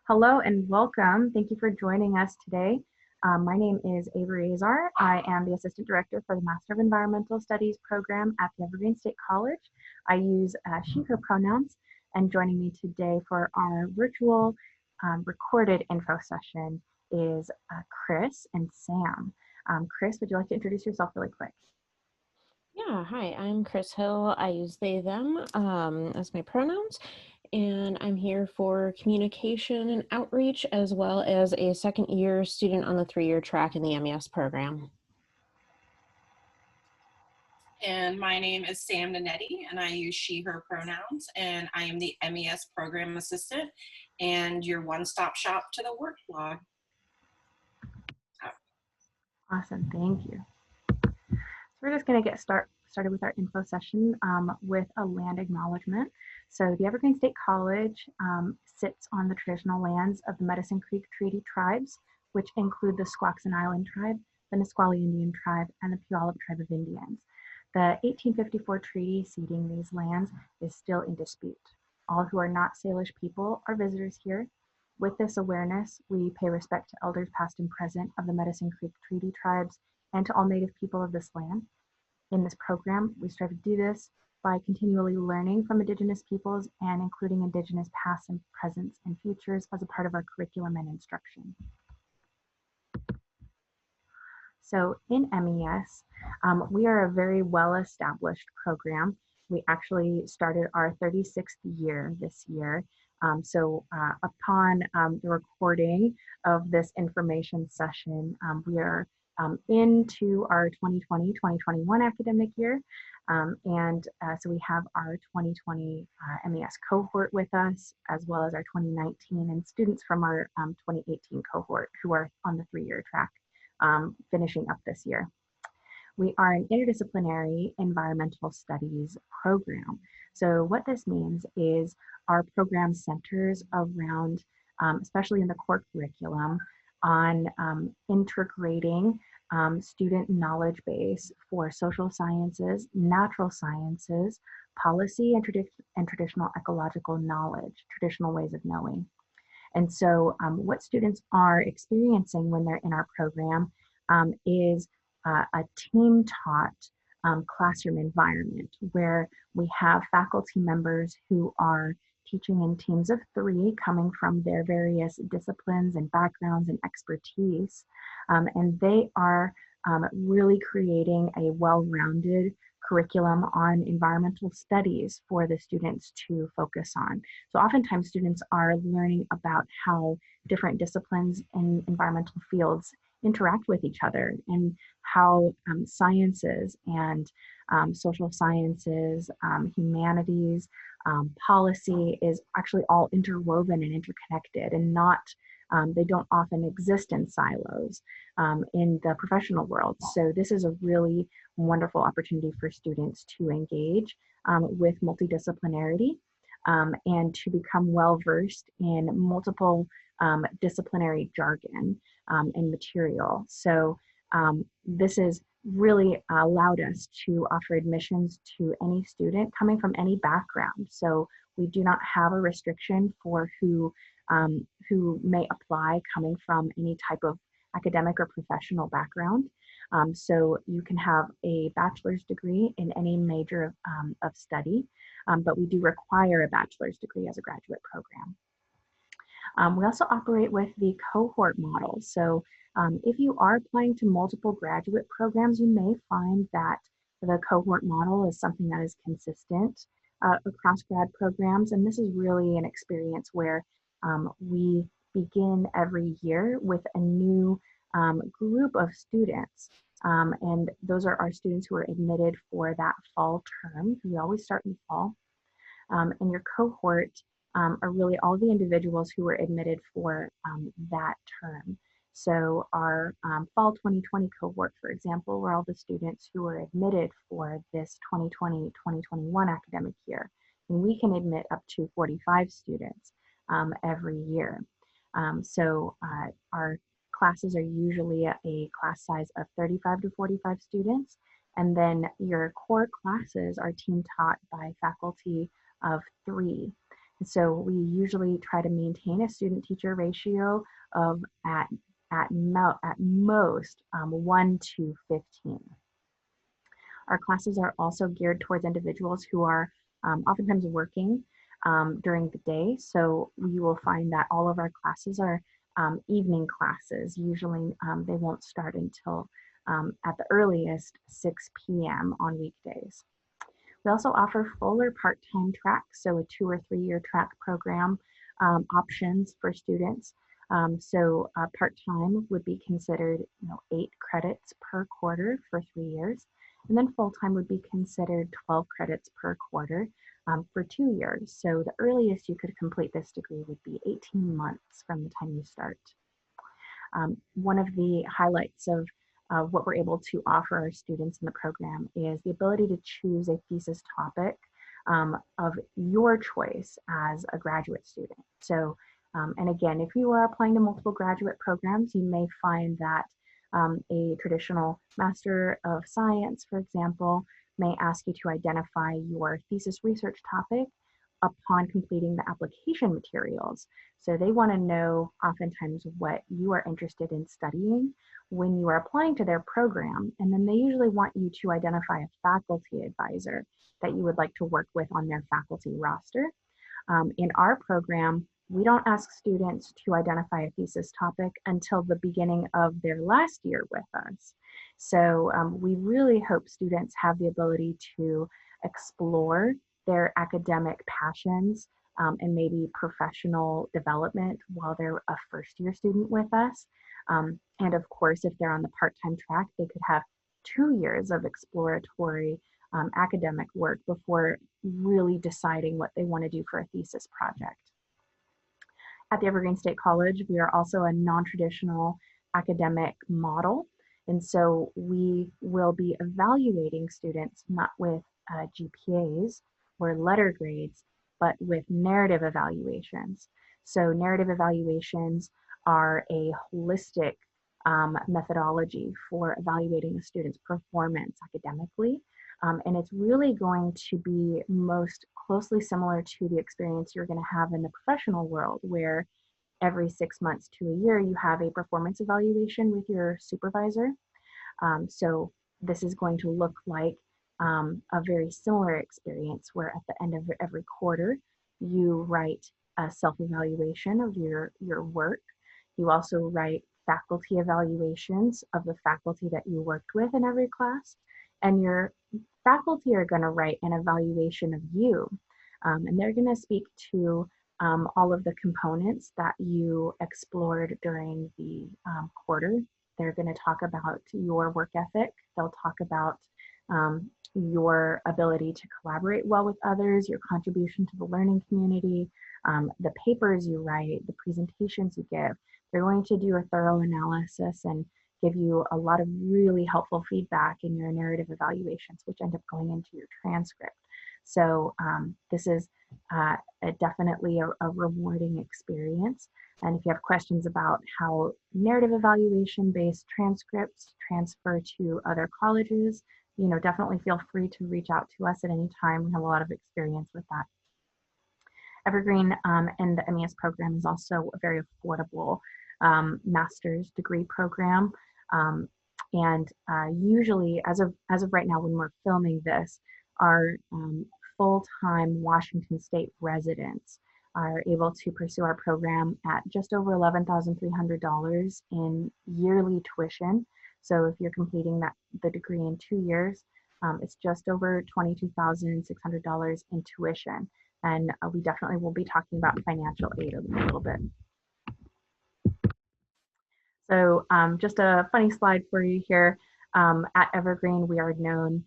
Hello and welcome. Thank you for joining us today. My name is Avery Azar. I am the Assistant Director for the Master of Environmental Studies program at the Evergreen State College. I use she, her pronouns, and joining me today for our virtual recorded info session is Chris and Sam. Chris, would you like to introduce yourself really quick? Yeah, hi, I'm Chris Hill. I use they, them as my pronouns, and I'm here for communication and outreach, as well as a second year student on the 3-year track in the MES program. And my name is Sam Nanetti, and I use she, her pronouns, and I am the MES program assistant and your one-stop shop to the work blog. Awesome, thank you. So we're just going to get started with our info session with a land acknowledgement. So the Evergreen State College sits on the traditional lands of the Medicine Creek Treaty tribes, which include the Squaxin Island tribe, the Nisqually Indian tribe, and the Puyallup tribe of Indians. The 1854 treaty ceding these lands is still in dispute. All who are not Salish people are visitors here. With this awareness, we pay respect to elders past and present of the Medicine Creek Treaty tribes and to all Native people of this land. In this program, we strive to do this by continually learning from Indigenous peoples and including Indigenous past and presents and futures as a part of our curriculum and instruction. So in MES, we are a very well-established program. We actually started our 36th year this year. Upon the recording of this information session, we are into our 2020-2021 academic year. So we have our 2020 MES cohort with us, as well as our 2019 and students from our 2018 cohort who are on the 3-year track, finishing up this year. We are an interdisciplinary environmental studies program. So what this means is our program centers around, especially in the core curriculum, on integrating student knowledge base for social sciences, natural sciences, policy, and traditional ecological knowledge, traditional ways of knowing. And so what students are experiencing when they're in our program is a team-taught classroom environment where we have faculty members who are teaching in teams of 3 coming from their various disciplines and backgrounds and expertise. And they are really creating a well-rounded curriculum on environmental studies for the students to focus on. So oftentimes students are learning about how different disciplines in environmental fields interact with each other and how sciences and social sciences, humanities, policy is actually all interwoven and interconnected and not, they don't often exist in silos in the professional world. So this is a really wonderful opportunity for students to engage with multidisciplinarity and to become well-versed in multiple disciplinary jargon and material. So this has really allowed us to offer admissions to any student coming from any background. So we do not have a restriction for who may apply coming from any type of academic or professional background. So you can have a bachelor's degree in any major of study, but we do require a bachelor's degree as a graduate program. We also operate with the cohort model. So if you are applying to multiple graduate programs, you may find that the cohort model is something that is consistent across grad programs. And this is really an experience where we begin every year with a new group of students. And those are our students who are admitted for that fall term. We always start in fall. And your cohort are really all the individuals who were admitted for that term. So our fall 2020 cohort, for example, were all the students who were admitted for this 2020-2021 academic year. And we can admit up to 45 students every year. So our classes are usually a class size of 35 to 45 students. And then your core classes are team taught by faculty of 3. So we usually try to maintain a student-teacher ratio of at most 1 to 15. Our classes are also geared towards individuals who are oftentimes working during the day. So you will find that all of our classes are evening classes. Usually they won't start until at the earliest 6 p.m. on weekdays. We also offer full or part-time tracks, so a 2 or 3 year track program options for students. So part-time would be considered 8 credits per quarter for 3 years, and then full-time would be considered 12 credits per quarter for 2 years. So the earliest you could complete this degree would be 18 months from the time you start. One of the highlights of what we're able to offer our students in the program is the ability to choose a thesis topic of your choice as a graduate student. So, and again, if you are applying to multiple graduate programs, you may find that a traditional Master of Science, for example, may ask you to identify your thesis research topic upon completing the application materials. So they want to know oftentimes what you are interested in studying when you are applying to their program, and then they usually want you to identify a faculty advisor that you would like to work with on their faculty roster. In our program, we don't ask students to identify a thesis topic until the beginning of their last year with us. So we really hope students have the ability to explore their academic passions and maybe professional development while they're a first-year student with us. And of course, if they're on the part-time track, they could have 2 years of exploratory academic work before really deciding what they want to do for a thesis project. At the Evergreen State College, we are also a non-traditional academic model. And so we will be evaluating students not with GPAs or letter grades, but with narrative evaluations. So narrative evaluations are a holistic methodology for evaluating a student's performance academically. And it's really going to be most closely similar to the experience you're going to have in the professional world, where every 6 months to a year you have a performance evaluation with your supervisor. So this is going to look like a very similar experience where at the end of every quarter you write a self-evaluation of your work. You also write faculty evaluations of the faculty that you worked with in every class, and your faculty are going to write an evaluation of you, and they're going to speak to all of the components that you explored during the quarter. They're going to talk about your work ethic. They'll talk about your ability to collaborate well with others, your contribution to the learning community, the papers you write, the presentations you give. They're going to do a thorough analysis and give you a lot of really helpful feedback in your narrative evaluations, which end up going into your transcript. So this is definitely a rewarding experience. And if you have questions about how narrative evaluation-based transcripts transfer to other colleges, definitely feel free to reach out to us at any time. We have a lot of experience with that. Evergreen and the MES program is also a very affordable master's degree program. And usually, as of right now, when we're filming this, our full-time Washington State residents are able to pursue our program at just over $11,300 in yearly tuition. So if you're completing the degree in 2 years, it's just over $22,600 in tuition. And we definitely will be talking about financial aid a little bit. So just a funny slide for you here. At Evergreen, we are known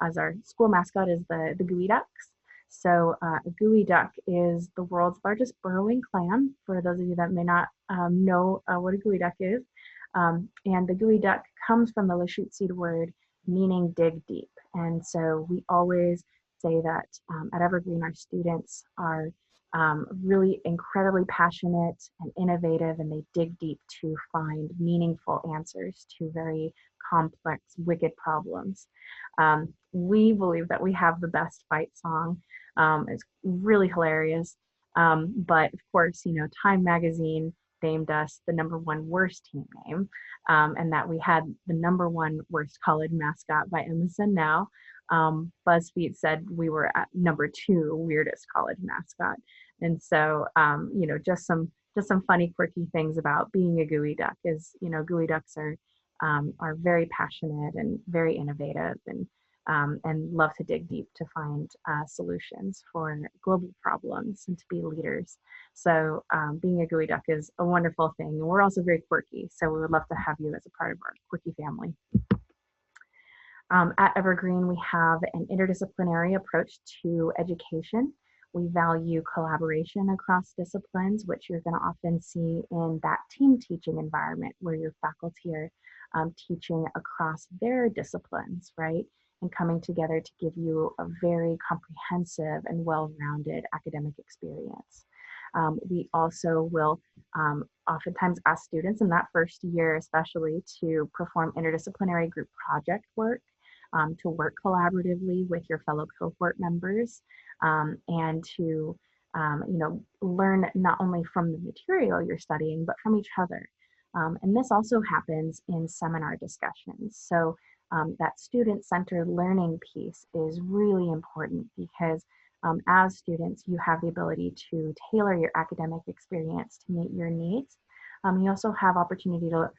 as our school mascot is the Gooey Ducks. So a Gooey Duck is the world's largest burrowing clam, for those of you that may not know what a Gooey Duck is. And the Gooey Duck comes from the Lushootseed word meaning dig deep. And so we always say that at Evergreen, our students are really incredibly passionate and innovative, and they dig deep to find meaningful answers to very complex, wicked problems. We believe that we have the best fight song. It's really hilarious. But of course, Time Magazine named us the #1 worst team name, and that we had the #1 worst college mascot by MSN Now. BuzzFeed said we were at #2 weirdest college mascot. And so, just some funny, quirky things about being a Gooey Duck is, Gooey Ducks are very passionate and very innovative, and love to dig deep to find solutions for global problems and to be leaders. So being a Gooey Duck is a wonderful thing. And we're also very quirky, so we would love to have you as a part of our quirky family. At Evergreen, we have an interdisciplinary approach to education. We value collaboration across disciplines, which you're going to often see in that team teaching environment where your faculty are teaching across their disciplines, right? And coming together to give you a very comprehensive and well-rounded academic experience. We also will oftentimes ask students in that first year especially to perform interdisciplinary group project work, to work collaboratively with your fellow cohort members, and to learn not only from the material you're studying, but from each other. And this also happens in seminar discussions. So that student-centered learning piece is really important because as students, you have the ability to tailor your academic experience to meet your needs. You also have opportunity to,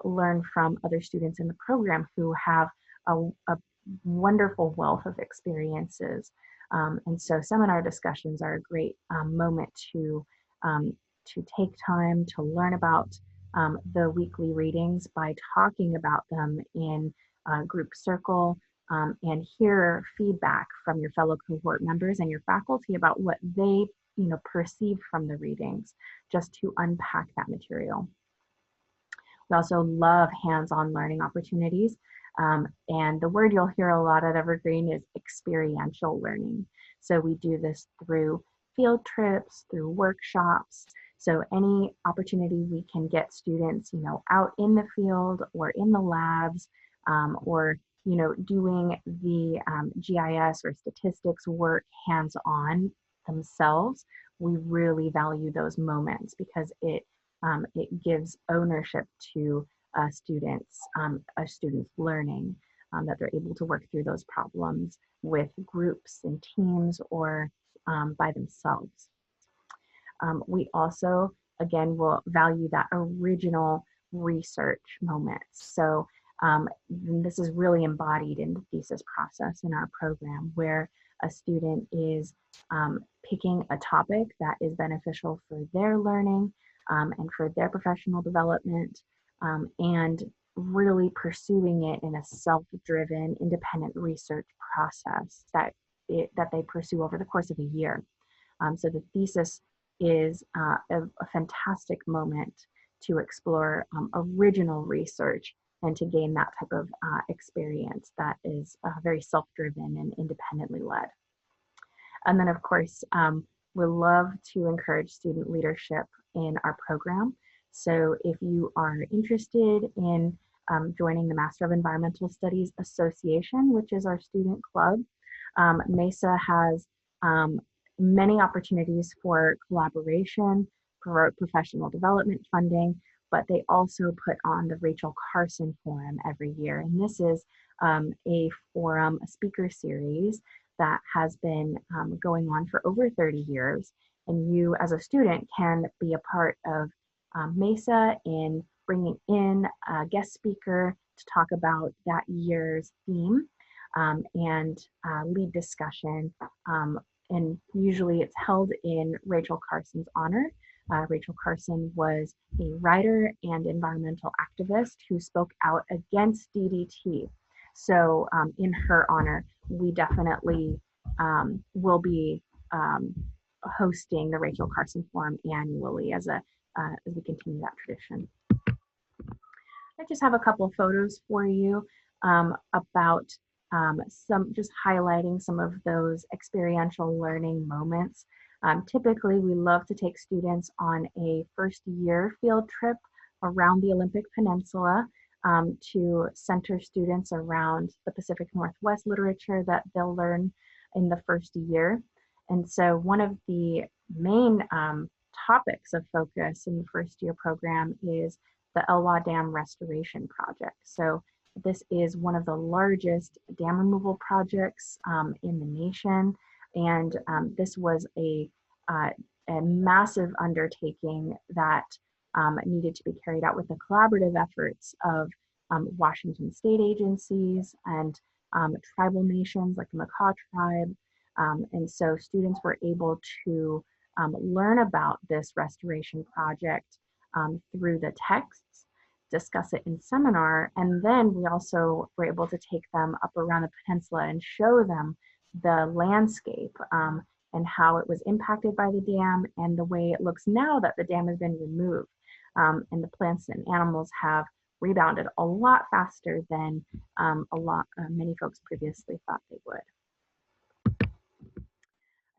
learn from other students in the program who have a wonderful wealth of experiences. And so seminar discussions are a great moment to take time to learn about the weekly readings by talking about them in group circle, and hear feedback from your fellow cohort members and your faculty about what they perceive from the readings, just to unpack that material. We also love hands-on learning opportunities. And the word you'll hear a lot at Evergreen is experiential learning. So we do this through field trips, through workshops. So any opportunity we can get students, out in the field or in the labs, or doing the GIS or statistics work hands-on themselves, we really value those moments because it gives ownership to students learning, that they're able to work through those problems with groups and teams or by themselves. We also, again, will value that original research moment. So this is really embodied in the thesis process in our program, where a student is picking a topic that is beneficial for their learning and for their professional development, and really pursuing it in a self-driven, independent research process that they pursue over the course of a year. So the thesis is a fantastic moment to explore original research and to gain that type of experience that is very self-driven and independently led. And then, of course, we love to encourage student leadership in our program. So if you are interested in joining the Master of Environmental Studies Association, which is our student club, MESA has many opportunities for collaboration, for professional development funding, but they also put on the Rachel Carson Forum every year. And this is a forum, a speaker series that has been going on for over 30 years. And you as a student can be a part of MESA in bringing in a guest speaker to talk about that year's theme and lead discussion. And usually it's held in Rachel Carson's honor. Rachel Carson was a writer and environmental activist who spoke out against DDT. So in her honor, we definitely will be hosting the Rachel Carson Forum annually as we continue that tradition. I just have a couple of photos for you about just highlighting some of those experiential learning moments. Typically, we love to take students on a first year field trip around the Olympic Peninsula to center students around the Pacific Northwest literature that they'll learn in the first year. And so one of the main topics of focus in the first year program is the Elwha Dam Restoration Project. So this is one of the largest dam removal projects in the nation. And this was a massive undertaking that needed to be carried out with the collaborative efforts of Washington state agencies and tribal nations like the Makah tribe. And so students were able to learn about this restoration project through the texts, discuss it in seminar, and then we also were able to take them up around the peninsula and show them the landscape and how it was impacted by the dam and the way it looks now that the dam has been removed. And the plants and animals have rebounded a lot faster than many folks previously thought they would.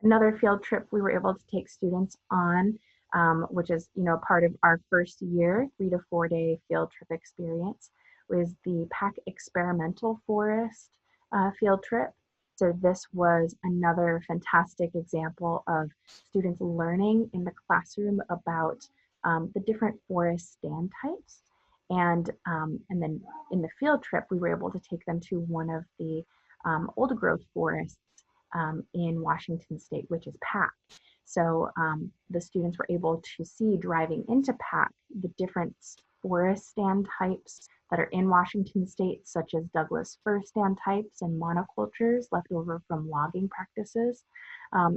Another field trip we were able to take students on, which is part of our first year 3 to 4 day field trip experience, was the Pac Experimental Forest field trip. So this was another fantastic example of students learning in the classroom about the different forest stand types. And then in the field trip, we were able to take them to one of the old growth forests in Washington state, which is Pac. So the students were able to see, driving into Pac, the different forest stand types that are in Washington state, such as Douglas fir stand types and monocultures left over from logging practices,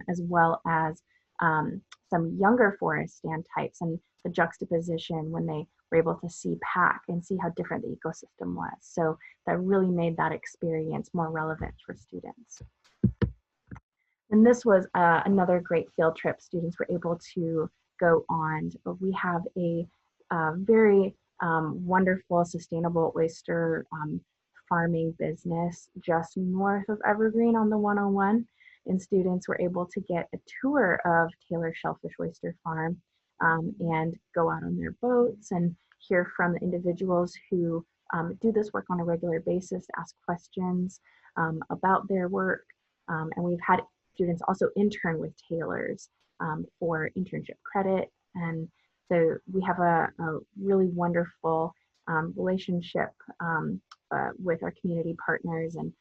as well as some younger forest stand types, and the juxtaposition when they were able to see Pac and see how different the ecosystem was. So that really made that experience more relevant for students. And this was another great field trip students were able to go on. We have a very wonderful sustainable oyster farming business just north of Evergreen on the 101. And students were able to get a tour of Taylor Shellfish Oyster Farm and go out on their boats and hear from the individuals who do this work on a regular basis, ask questions about their work. And we've had students also intern with Taylor's for internship credit. And so we have a really wonderful relationship with our community partners. And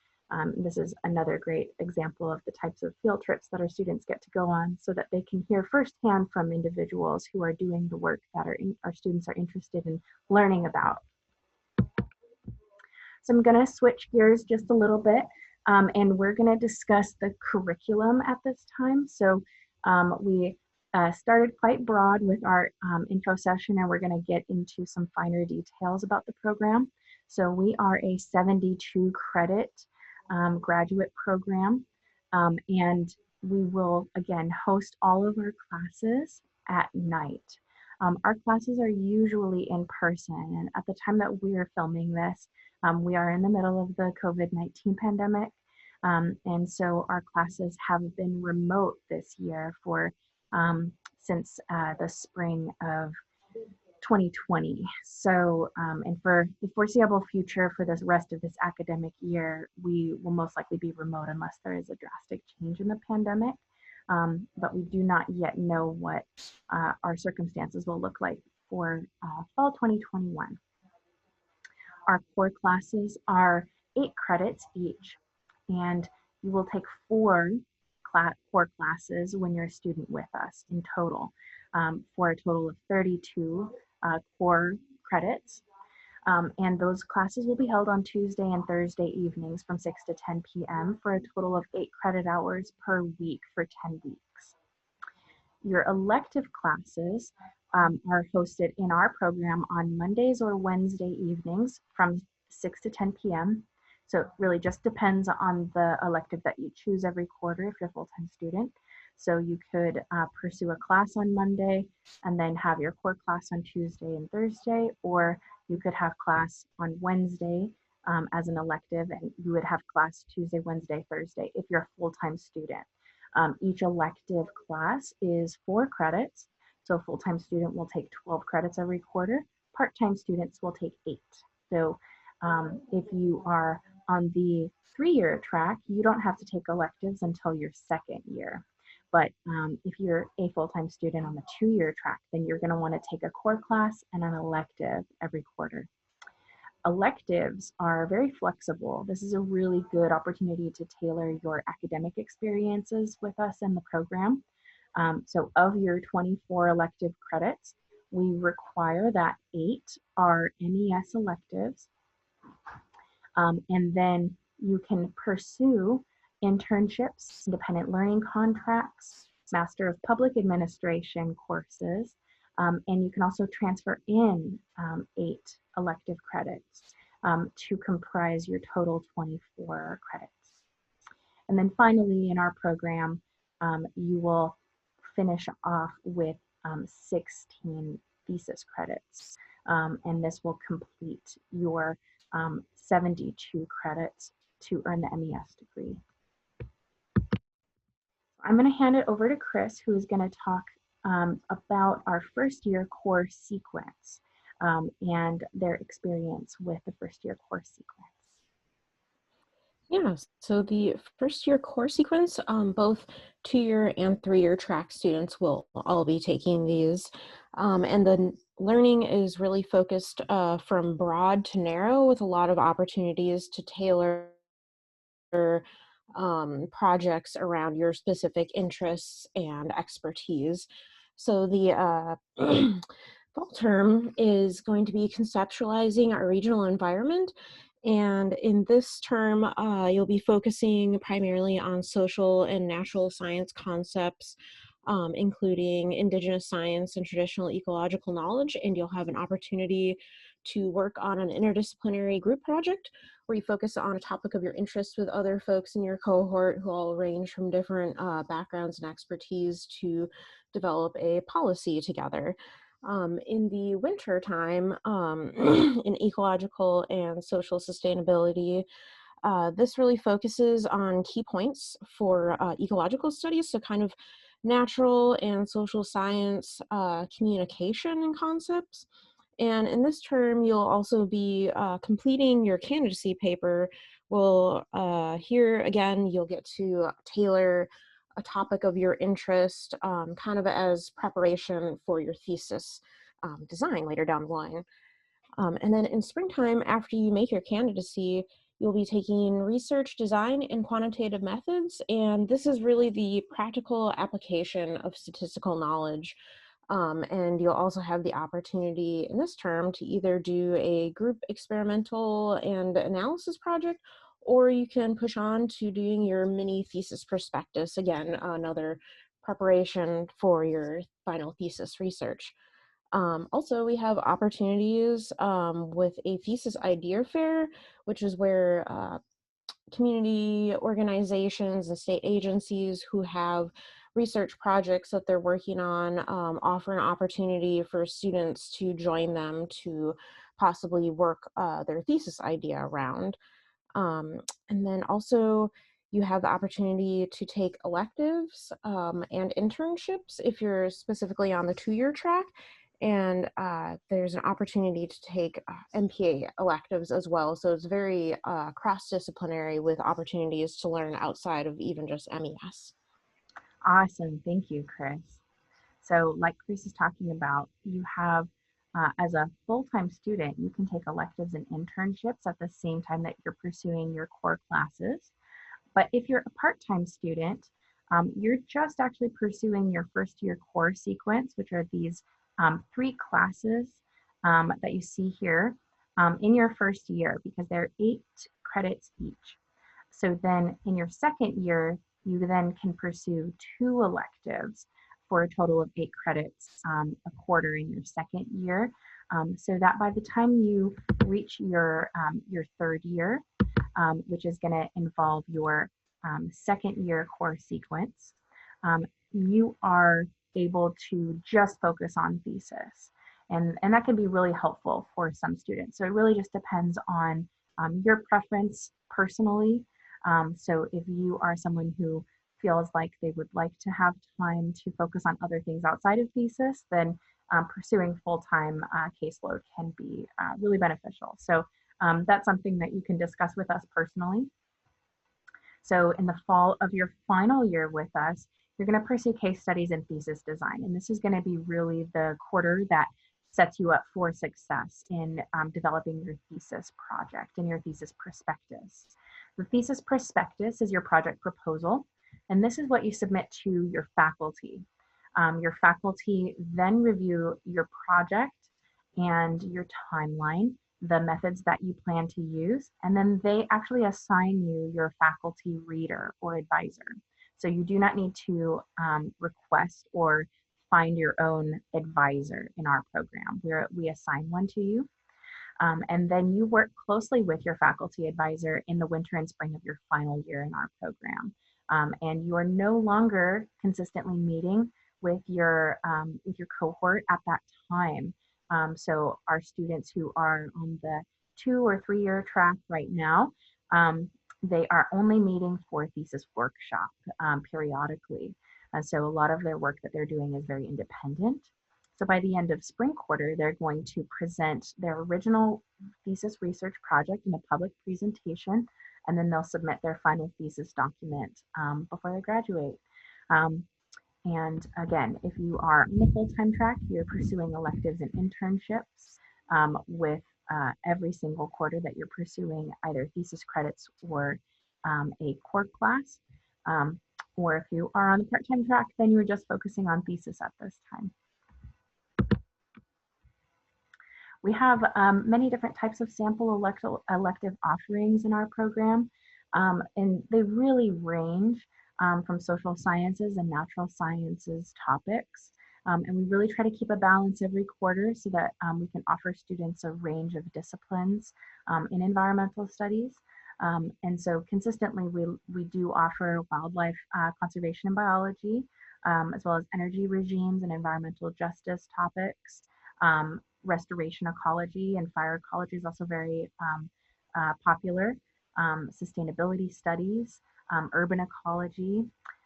this is another great example of the types of field trips that our students get to go on so that they can hear firsthand from individuals who are doing the work that our students are interested in learning about. So I'm going to switch gears just a little bit. And we're going to discuss the curriculum at this time. So we started quite broad with our intro session, and we're going to get into some finer details about the program. So we are a 72 credit graduate program, and we will again host all of our classes at night. Our classes are usually in person, and at the time that we're filming this, we are in the middle of the COVID-19 pandemic, and so our classes have been remote this year for since the spring of 2020. So, and for the foreseeable future for the rest of this academic year, we will most likely be remote unless there is a drastic change in the pandemic. But we do not yet know what our circumstances will look like for fall 2021. Our core classes are 8 credits each, and you will take 4 core classes when you're a student with us in total, for a total of 32 core credits. And those classes will be held on Tuesday and Thursday evenings from 6 to 10 p.m. for a total of 8 credit hours per week for 10 weeks. Your elective classes are hosted in our program on Mondays or Wednesday evenings from 6 to 10 p.m. So it really just depends on the elective that you choose every quarter if you're a full-time student. So you could pursue a class on Monday and then have your core class on Tuesday and Thursday, or you could have class on Wednesday as an elective, and you would have class Tuesday, Wednesday, Thursday if you're a full-time student. Each elective class is 4 credits. So a full-time student will take 12 credits every quarter. Part-time students will take 8. So if you are on the 3-year track, you don't have to take electives until your 2nd year. But if you're a full-time student on the 2-year track, then you're going to want to take a core class and an elective every quarter. Electives are very flexible. This is a really good opportunity to tailor your academic experiences with us in the program. So of your 24 elective credits, we require that 8 are MES electives. And then you can pursue internships, independent learning contracts, Master of Public Administration courses, and you can also transfer in 8 elective credits to comprise your total 24 credits. And then finally, in our program, you will finish off with 16 thesis credits, and this will complete your 72 credits to earn the MES degree. I'm going to hand it over to Chris, who is going to talk about our first year core sequence and their experience with the first year core sequence. Yeah, so the first year core sequence, both 2-year and 3-year track students will all be taking these. And the learning is really focused from broad to narrow, with a lot of opportunities to tailor projects around your specific interests and expertise. So the fall term is going to be conceptualizing our regional environment. And in this term, you'll be focusing primarily on social and natural science concepts, including indigenous science and traditional ecological knowledge. And you'll have an opportunity to work on an interdisciplinary group project where you focus on a topic of your interest with other folks in your cohort who all range from different backgrounds and expertise to develop a policy together. In the winter time, in ecological and social sustainability, this really focuses on key points for ecological studies, so kind of natural and social science communication and concepts. And in this term, you'll also be completing your candidacy paper. Well, here again, you'll get to tailor a topic of your interest kind of as preparation for your thesis design later down the line. And then in springtime, after you make your candidacy, you'll be taking research design and quantitative methods. And this is really the practical application of statistical knowledge. And you'll also have the opportunity in this term to either do a group experimental and analysis project, or you can push on to doing your mini thesis prospectus, again, another preparation for your final thesis research. Also, we have opportunities with a thesis idea fair, which is where community organizations and state agencies who have research projects that they're working on offer an opportunity for students to join them to possibly work their thesis idea around. And then also you have the opportunity to take electives and internships if you're specifically on the 2-year track. And there's an opportunity to take MPA electives as well. So it's very cross-disciplinary with opportunities to learn outside of even just MES. Awesome. Thank you, Chris. So like Chris is talking about, you have, as a full-time student, you can take electives and internships at the same time that you're pursuing your core classes. But if you're a part-time student, you're just actually pursuing your first year core sequence, which are these 3 classes that you see here in your first year, because they're 8 credits each. So then in your second year, you then can pursue 2 electives for a total of 8 credits a quarter in your second year. So that by the time you reach your 3rd year, which is going to involve your second year core sequence, you are able to just focus on thesis. And that can be really helpful for some students. So it really just depends on your preference personally. So if you are someone who feels like they would like to have time to focus on other things outside of thesis, then pursuing full-time caseload can be really beneficial. So that's something that you can discuss with us personally. So in the fall of your final year with us, you're going to pursue case studies and thesis design. And this is going to be really the quarter that sets you up for success in developing your thesis project and your thesis prospectus. The thesis prospectus is your project proposal, and this is what you submit to your faculty. Your faculty then review your project and your timeline, the methods that you plan to use, and then they actually assign you your faculty reader or advisor. So you do not need to request or find your own advisor in our program. We assign one to you. And then you work closely with your faculty advisor in the winter and spring of your final year in our program. And you are no longer consistently meeting with your cohort at that time. So our students who are on the 2 or 3 year track right now, they are only meeting for thesis workshop periodically. So a lot of their work that they're doing is very independent. So by the end of spring quarter, they're going to present their original thesis research project in a public presentation, and then they'll submit their final thesis document before they graduate. And again, if you are on the full-time track, you're pursuing electives and internships with every single quarter that you're pursuing either thesis credits or a core class. Or if you are on the part-time track, then you're just focusing on thesis at this time. We have many different types of sample elective offerings in our program, and they really range from social sciences and natural sciences topics. And we really try to keep a balance every quarter so that we can offer students a range of disciplines in environmental studies. And so consistently, we do offer wildlife conservation and biology, as well as energy regimes and environmental justice topics. Restoration ecology and fire ecology is also very popular. Sustainability studies, urban ecology.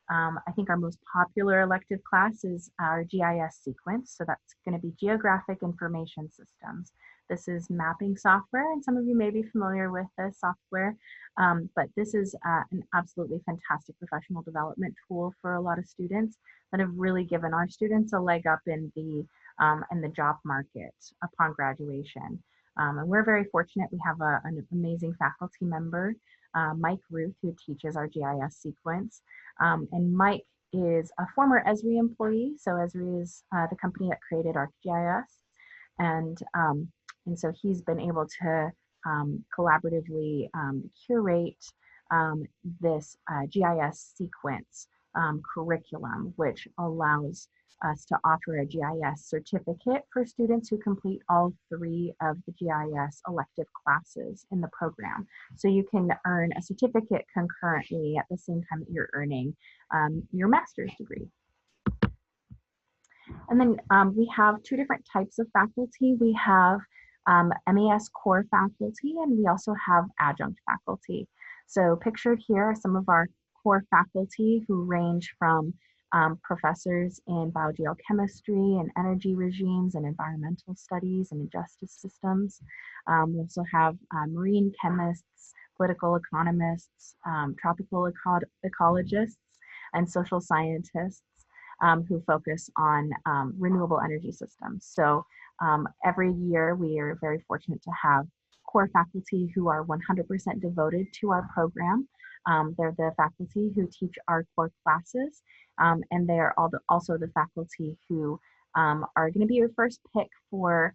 I think our most popular elective class is our GIS sequence. So that's going to be Geographic Information Systems. This is mapping software, and some of you may be familiar with this software, but this is an absolutely fantastic professional development tool for a lot of students that have really given our students a leg up in the job market upon graduation. And we're very fortunate. We have an amazing faculty member, Mike Ruth, who teaches our GIS sequence. And Mike is a former Esri employee. So Esri is the company that created ArcGIS. And so he's been able to collaboratively curate this GIS sequence curriculum, which allows us to offer a GIS certificate for students who complete all 3 of the GIS elective classes in the program. So you can earn a certificate concurrently at the same time that you're earning your master's degree. And then we have 2 different types of faculty. We have MES core faculty, and we also have adjunct faculty. So pictured here are some of our core faculty who range from professors in biogeochemistry and energy regimes and environmental studies and justice systems. We also have marine chemists, political economists, tropical ecologists, and social scientists who focus on renewable energy systems. So every year we are very fortunate to have core faculty who are 100% devoted to our program. They're the faculty who teach our core classes, and they are also the faculty who are going to be your first pick for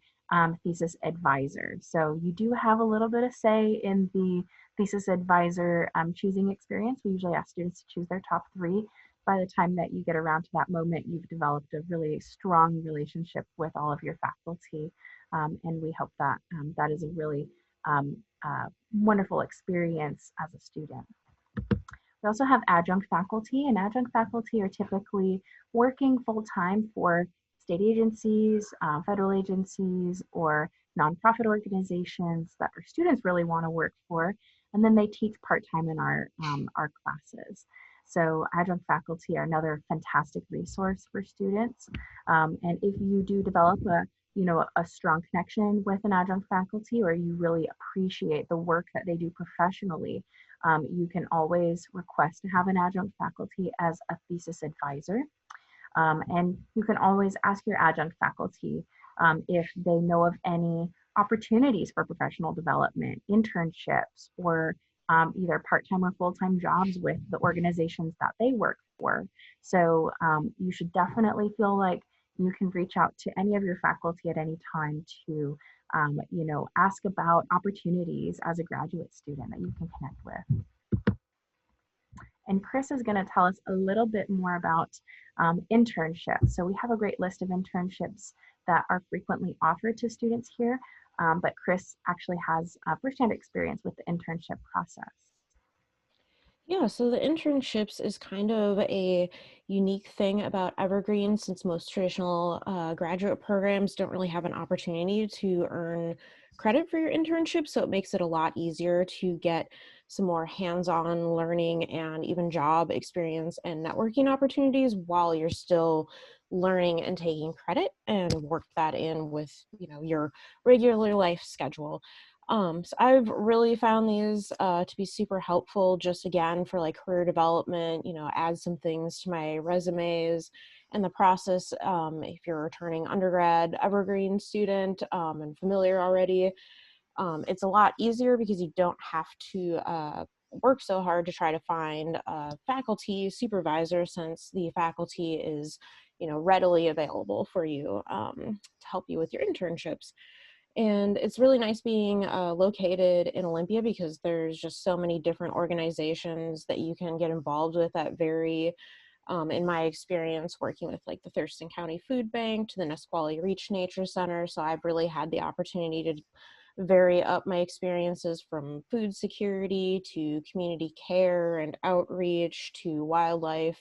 thesis advisor. So you do have a little bit of say in the thesis advisor choosing experience. We usually ask students to choose their top 3. By the time that you get around to that moment, you've developed a really strong relationship with all of your faculty, and we hope that that is a really wonderful experience as a student. We also have adjunct faculty, and adjunct faculty are typically working full-time for state agencies, federal agencies, or nonprofit organizations that our students really want to work for, and then they teach part-time in our classes. So adjunct faculty are another fantastic resource for students, and if you do develop a strong connection with an adjunct faculty, or you really appreciate the work that they do professionally, you can always request to have an adjunct faculty as a thesis advisor. And you can always ask your adjunct faculty if they know of any opportunities for professional development, internships, or either part-time or full-time jobs with the organizations that they work for. So you should definitely feel like you can reach out to any of your faculty at any time to, ask about opportunities as a graduate student that you can connect with. And Chris is going to tell us a little bit more about internships. So we have a great list of internships that are frequently offered to students here, but Chris actually has firsthand experience with the internship process. Yeah, so the internships is kind of a unique thing about Evergreen, since most traditional graduate programs don't really have an opportunity to earn credit for your internship. So it makes it a lot easier to get some more hands-on learning and even job experience and networking opportunities while you're still learning and taking credit, and work that in with, your regular life schedule. So I've really found these to be super helpful, just again for like career development, add some things to my resumes and the process. If you're a returning undergrad Evergreen student and familiar already, it's a lot easier because you don't have to work so hard to try to find a faculty supervisor, since the faculty is, readily available for you to help you with your internships. And it's really nice being located in Olympia, because there's just so many different organizations that you can get involved with that vary. In my experience, working with like the Thurston County Food Bank to the Nisqually Reach Nature Center. So I've really had the opportunity to vary up my experiences from food security to community care and outreach to wildlife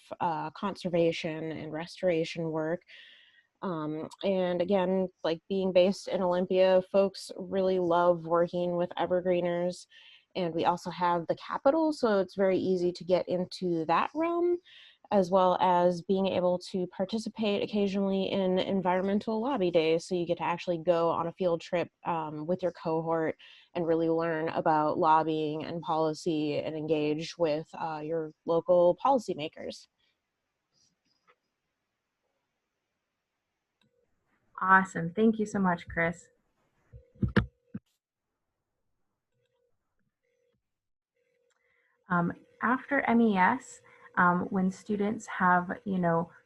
conservation and restoration work. And again, like being based in Olympia, folks really love working with Evergreeners. And we also have the Capitol, so it's very easy to get into that realm, as well as being able to participate occasionally in environmental lobby days. So you get to actually go on a field trip with your cohort and really learn about lobbying and policy and engage with your local policymakers. Awesome. Thank you so much, Chris. After MES, when students have,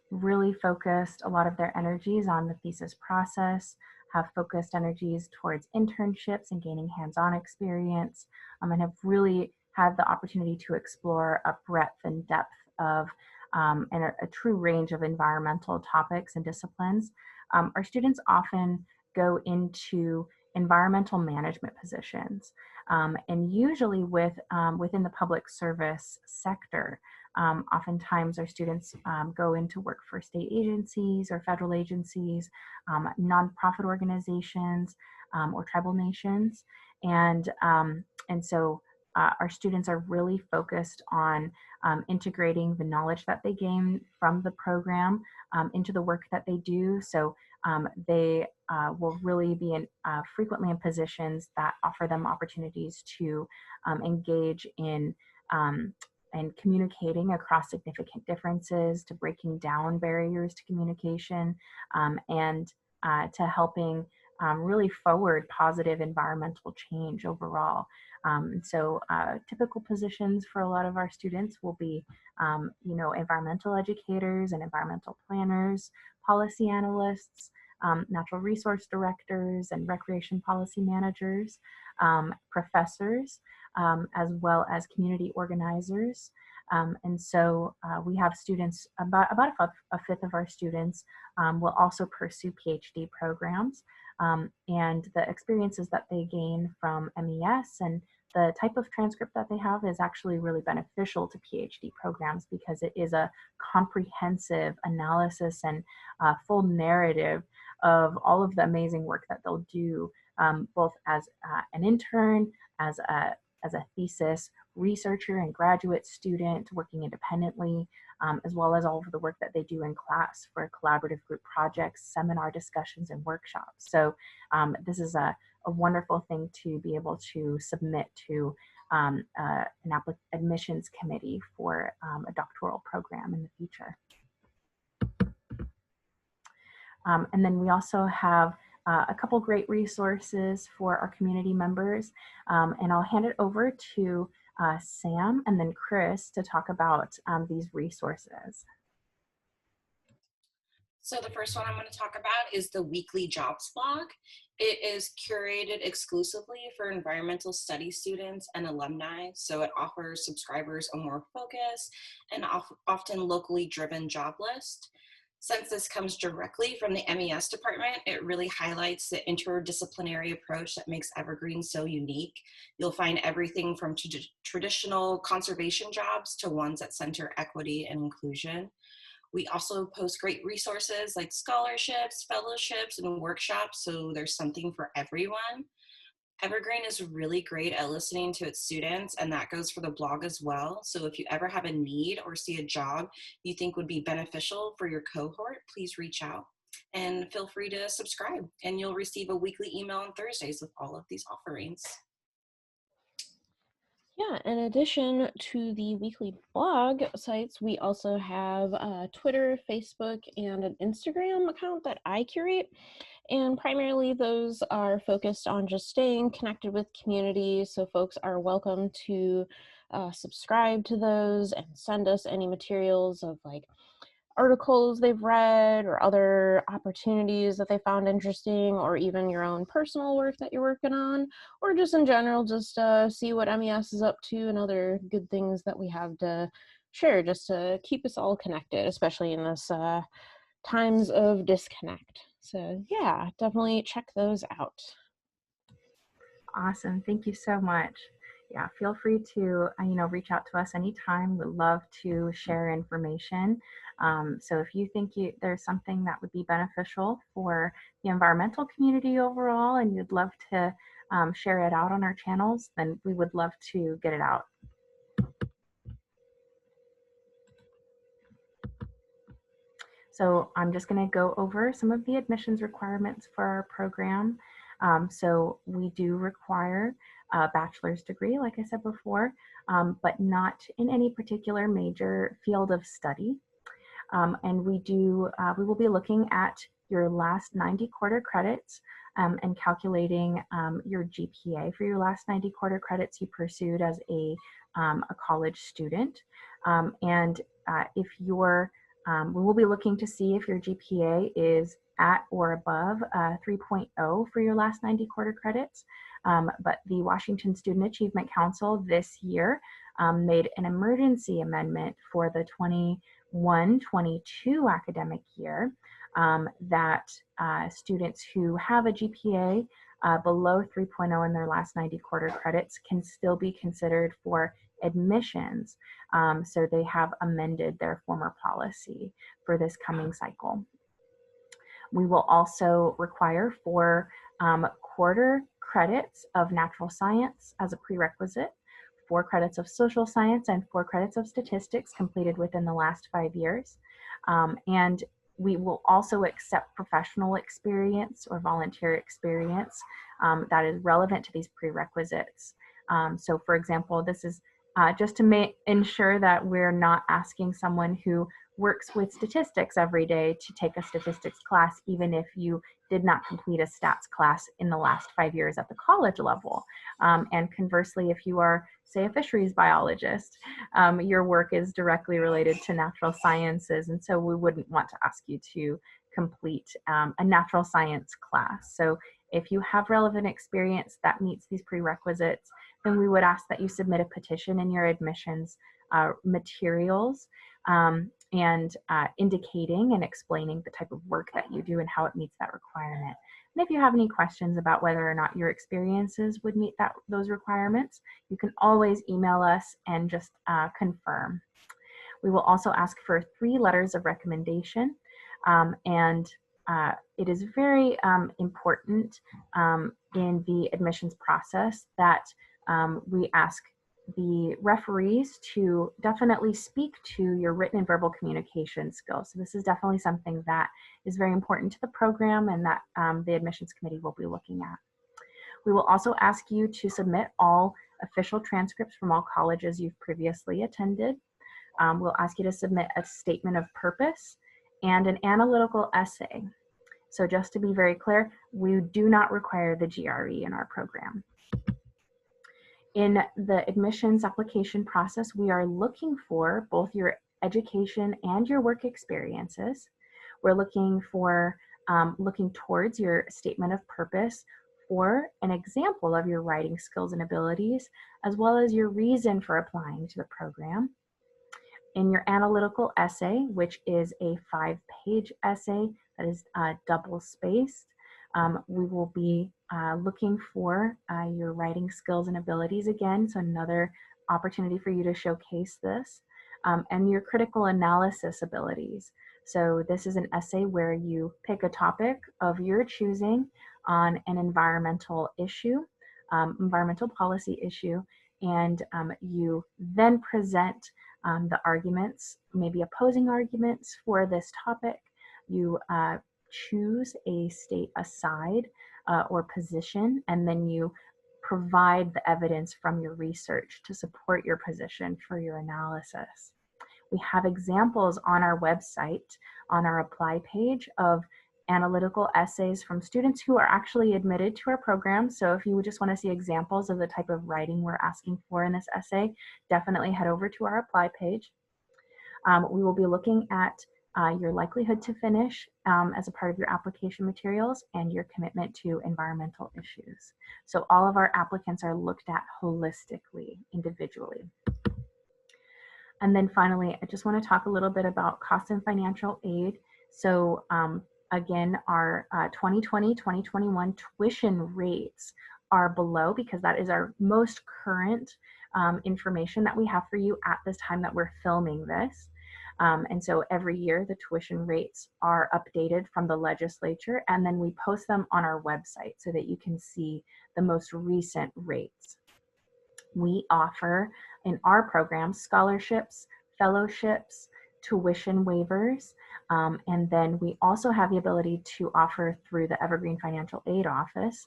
really focused a lot of their energies on the thesis process, have focused energies towards internships and gaining hands-on experience, and have really had the opportunity to explore a breadth and depth of and a true range of environmental topics and disciplines, our students often go into environmental management positions. And usually within the public service sector. Oftentimes our students go into work for state agencies or federal agencies, nonprofit organizations, or tribal nations. And so our students are really focused on integrating the knowledge that they gain from the program into the work that they do. So they will really be frequently in positions that offer them opportunities to engage in and communicating across significant differences, to breaking down barriers to communication, and to helping really forward positive environmental change overall. So typical positions for a lot of our students will be, environmental educators and environmental planners, policy analysts, natural resource directors and recreation policy managers, professors, as well as community organizers. And so we have students, about a fifth of our students will also pursue PhD programs. And the experiences that they gain from MES and the type of transcript that they have is actually really beneficial to PhD programs, because it is a comprehensive analysis and full narrative of all of the amazing work that they'll do, both as an intern, as a thesis researcher and graduate student working independently, as well as all of the work that they do in class for collaborative group projects, seminar discussions, and workshops. So this is a wonderful thing to be able to submit to an admissions committee for a doctoral program in the future. And then we also have a couple great resources for our community members. And I'll hand it over to Sam and then Chris to talk about these resources. So the first one I'm going to talk about is the weekly jobs blog. It is curated exclusively for environmental studies students and alumni. So it offers subscribers a more focused and often locally driven job list. Since this comes directly from the MES department, it really highlights the interdisciplinary approach that makes Evergreen so unique. You'll find everything from traditional conservation jobs to ones that center equity and inclusion. We also post great resources like scholarships, fellowships, and workshops, so there's something for everyone. Evergreen is really great at listening to its students, and that goes for the blog as well. So if you ever have a need or see a job you think would be beneficial for your cohort, please reach out and feel free to subscribe, and you'll receive a weekly email on Thursdays with all of these offerings. Yeah, in addition to the weekly blog sites, we also have Twitter, Facebook, and an Instagram account that I curate. And primarily those are focused on just staying connected with community. So folks are welcome to subscribe to those and send us any materials of like articles they've read or other opportunities that they found interesting, or even your own personal work that you're working on, or just in general, just see what MES is up to and other good things that we have to share just to keep us all connected, especially in this times of disconnect. So yeah, definitely check those out. Awesome, thank you so much. Yeah, feel free to reach out to us anytime. We'd love to share information. So if you think there's something that would be beneficial for the environmental community overall and you'd love to share it out on our channels, then we would love to get it out. So I'm just going to go over some of the admissions requirements for our program. So we do require a bachelor's degree, like I said before, but not in any particular major field of study. And we will be looking at your last 90 quarter credits and calculating your GPA for your last 90 quarter credits you pursued as a college student. And if you're we will be looking to see if your GPA is at or above 3.0 for your last 90 quarter credits. But the Washington Student Achievement Council this year made an emergency amendment for the 21-22 academic year that students who have a GPA below 3.0 in their last 90 quarter credits can still be considered for admissions. So they have amended their former policy for this coming cycle. We will also require 4 quarter credits of natural science as a prerequisite, 4 credits of social science, and 4 credits of statistics completed within the last 5 years. And we will also accept professional experience or volunteer experience that is relevant to these prerequisites. So for example, this is just to ensure that we're not asking someone who works with statistics every day to take a statistics class, even if you did not complete a stats class in the last 5 years at the college level. And conversely, if you are, say, a fisheries biologist, your work is directly related to natural sciences, and so we wouldn't want to ask you to complete a natural science class. So if you have relevant experience that meets these prerequisites, then we would ask that you submit a petition in your admissions materials and indicating and explaining the type of work that you do and how it meets that requirement. And if you have any questions about whether or not your experiences would meet those requirements, you can always email us and just confirm. We will also ask for 3 letters of recommendation, and it is very important in the admissions process that we ask the referees to definitely speak to your written and verbal communication skills. So this is definitely something that is very important to the program and that the admissions committee will be looking at. We will also ask you to submit all official transcripts from all colleges you've previously attended. We'll ask you to submit a statement of purpose and an analytical essay. So just to be very clear, we do not require the GRE in our program. In the admissions application process, we are looking for both your education and your work experiences. We're looking for looking towards your statement of purpose for an example of your writing skills and abilities, as well as your reason for applying to the program. In your analytical essay, which is a 5-page essay that is double-spaced, we will be looking for your writing skills and abilities again, so another opportunity for you to showcase this, and your critical analysis abilities. So this is an essay where you pick a topic of your choosing on an environmental issue, environmental policy issue, and you then present the arguments, maybe opposing arguments for this topic. You choose a state aside or position, and then you provide the evidence from your research to support your position for your analysis. We have examples on our website, on our apply page, of analytical essays from students who are actually admitted to our program. So if you just want to see examples of the type of writing we're asking for in this essay, definitely head over to our apply page. We will be looking at your likelihood to finish as a part of your application materials and your commitment to environmental issues. So all of our applicants are looked at holistically, individually. And then finally, I just want to talk a little bit about cost and financial aid. So again, our 2020-2021 tuition rates are below, because that is our most current information that we have for you at this time that we're filming this. And so every year the tuition rates are updated from the legislature, and then we post them on our website so that you can see the most recent rates. We offer in our program scholarships, fellowships, tuition waivers, and then we also have the ability to offer through the Evergreen Financial Aid Office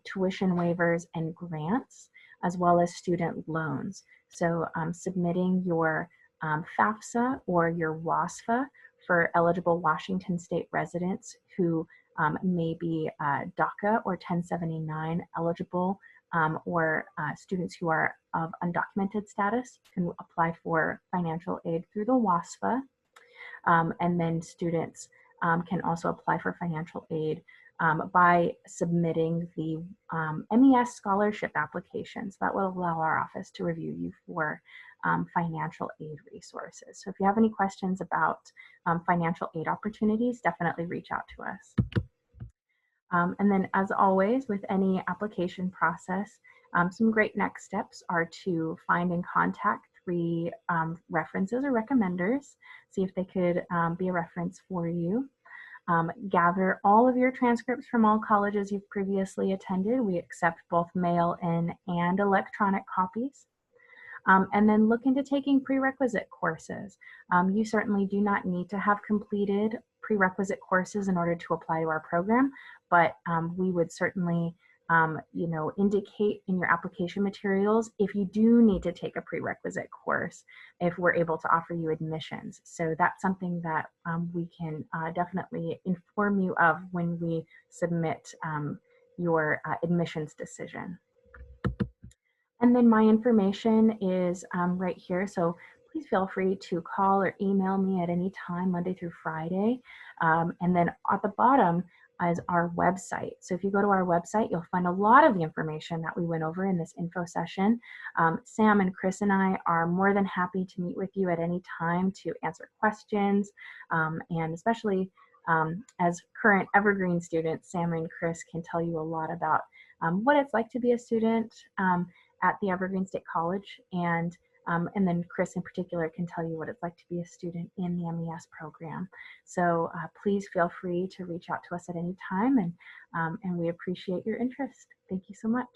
tuition waivers and grants, as well as student loans. So submitting your FAFSA or your WASFA for eligible Washington State residents who may be DACA or 1079 eligible, or students who are of undocumented status can apply for financial aid through the WASFA. And then students can also apply for financial aid by submitting the MES scholarship applications. That will allow our office to review you for financial aid resources. So if you have any questions about financial aid opportunities, definitely reach out to us. And then, as always, with any application process, some great next steps are to find and contact 3 references or recommenders, see if they could be a reference for you. Gather all of your transcripts from all colleges you've previously attended. We accept both mail-in and electronic copies. And then look into taking prerequisite courses. You certainly do not need to have completed prerequisite courses in order to apply to our program, but we would certainly indicate in your application materials if you do need to take a prerequisite course, if we're able to offer you admissions. So that's something that we can definitely inform you of when we submit your admissions decision. And then my information is right here. So please feel free to call or email me at any time, Monday through Friday. And then at the bottom is our website. So if you go to our website, you'll find a lot of the information that we went over in this info session. Sam and Chris and I are more than happy to meet with you at any time to answer questions. And especially as current Evergreen students, Sam and Chris can tell you a lot about what it's like to be a student at the Evergreen State College, and then Chris in particular can tell you what it's like to be a student in the MES program. So please feel free to reach out to us at any time, and we appreciate your interest. Thank you so much.